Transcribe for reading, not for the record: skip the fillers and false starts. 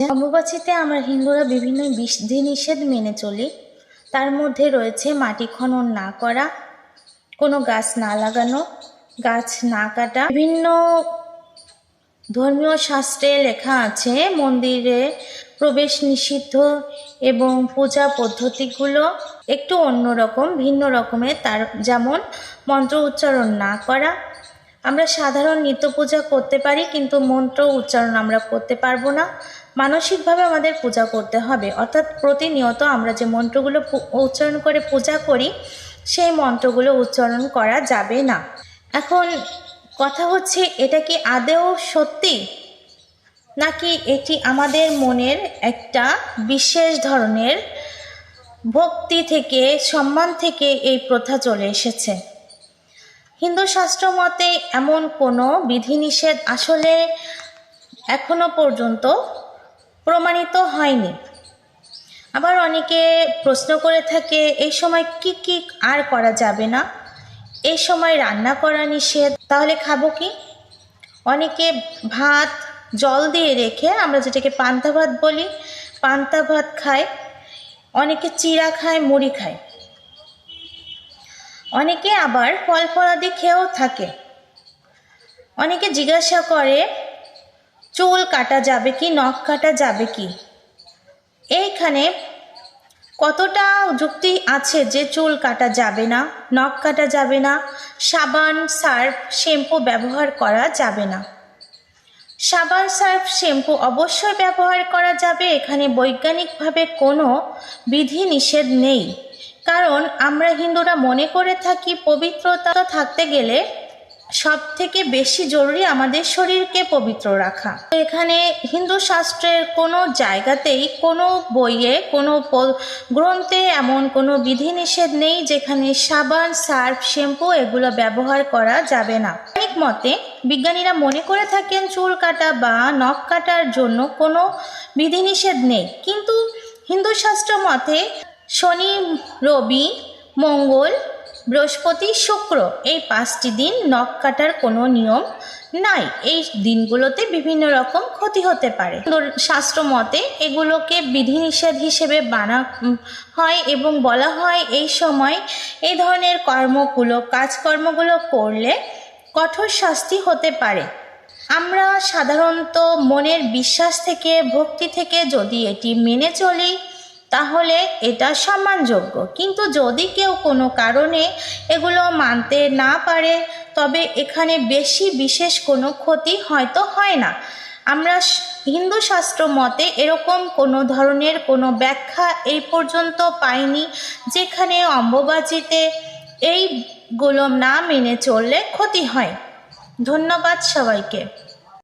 অম্বুবাচীতে আমরা হিন্দুরা বিভিন্ন বিধিনিষেধ মেনে চলি। তার মধ্যে রয়েছে মাটি খনন না করা, কোনো গাছ না লাগানো, গাছ না কাটা। বিভিন্ন ধর্মীয় শাস্ত্রে লেখা আছে মন্দিরে প্রবেশ নিষিদ্ধ এবং পূজা পদ্ধতিগুলো একটু অন্যরকম, ভিন্ন রকমের। তার যেমন মন্ত্র উচ্চারণ না করা। আমরা সাধারণ নিত্য পূজা করতে পারি, কিন্তু মন্ত্র উচ্চারণ আমরা করতে পারবো না। মানসিকভাবে আমাদের পূজা করতে হবে, অর্থাৎ প্রতিনিয়ত আমরা যে মন্ত্রগুলো উচ্চারণ করে পূজা করি সেই মন্ত্রগুলো উচ্চারণ করা যাবে না। এখন কথা হচ্ছে, এটা কি আদৌ সত্যি, নাকি এটি আমাদের মনের একটা বিশেষ ধরনের ভক্তি থেকে, সম্মান থেকে এই প্রথা চলে এসেছে? হিন্দু শাস্ত্র মতে এমন কোনো বিধিনিষেধ আসলে এখনো পর্যন্ত প্রমাণিত হয়নি। আবার অনেকে প্রশ্ন করে থাকে, এই সময় কি কি আর করা যাবে না, এই সময় রান্না করা নিষেধ, তাহলে খাবো কি? অনেকে ভাত জল দিয়ে রেখে, আমরা যেটাকে পান্তা ভাত বলি, পান্তা ভাত খায়। অনেকে চিড়া খায়, মুড়ি খায়। অনেকে আবার ফল ফলাদি খেয়েও থাকে। অনেকে জিজ্ঞাসা করে, চুল কাটা যাবে কি, নখ কাটা যাবে কি? এইখানে কতটা যুক্তি আছে যে চুল কাটা যাবে না, নখ কাটা যাবে না, সাবান সার্ফ শ্যাম্পু ব্যবহার করা যাবে না? সাবান সার্ফ শ্যাম্পু অবশ্যই ব্যবহার করা যাবে, এখানে বৈজ্ঞানিকভাবে কোনো বিধি নিষেধ নেই। কারণ আমরা হিন্দুরা মনে করে থাকি পবিত্রতা থাকতে গেলে সব থেকে বেশি জরুরি আমাদের শরীরকে পবিত্র রাখা। এখানে হিন্দু শাস্ত্রের কোনো জায়গাতেই, কোনো বইয়ে, কোনো গ্রন্থে এমন কোনো বিধিনিষেধ নেই যেখানে সাবান সার্ফ শ্যাম্পু এগুলো ব্যবহার করা যাবে না। অনেক মতে বিজ্ঞানীরা মনে করে থাকেন চুল কাটা বা নখ কাটার জন্য কোনো বিধিনিষেধ নেই, কিন্তু হিন্দু শাস্ত্র মতে শনি, রবি, মঙ্গল, বৃহস্পতি, শুক্র এই 5টি দিন নখ কাটার কোনো নিয়ম নাই। এই দিনগুলোতে বিভিন্ন রকম ক্ষতি হতে পারে। শাস্ত্র মতে এগুলোকে বিধিনিষেধ হিসেবে বানা হয় এবং বলা হয় এই সময় এই ধরনের কাজকর্মগুলো করলে কঠোর শাস্তি হতে পারে। আমরা সাধারণত মনের বিশ্বাস থেকে, ভক্তি থেকে যদি এটি মেনে চলি তাহলে এটা সম্মানযোগ্য। কিন্তু যদি কেউ কোনো কারণে এগুলো মানতে না পারে, তবে এখানে বিশেষ কোনো ক্ষতি হয়তো হয় না। আমরা হিন্দু শাস্ত্র মতে এরকম কোনো ধরনের কোনো ব্যাখ্যা এই পর্যন্ত পাইনি যেখানে অম্বুবাচীতে এইগুলো না মেনে চললে ক্ষতি হয়। ধন্যবাদ সবাইকে।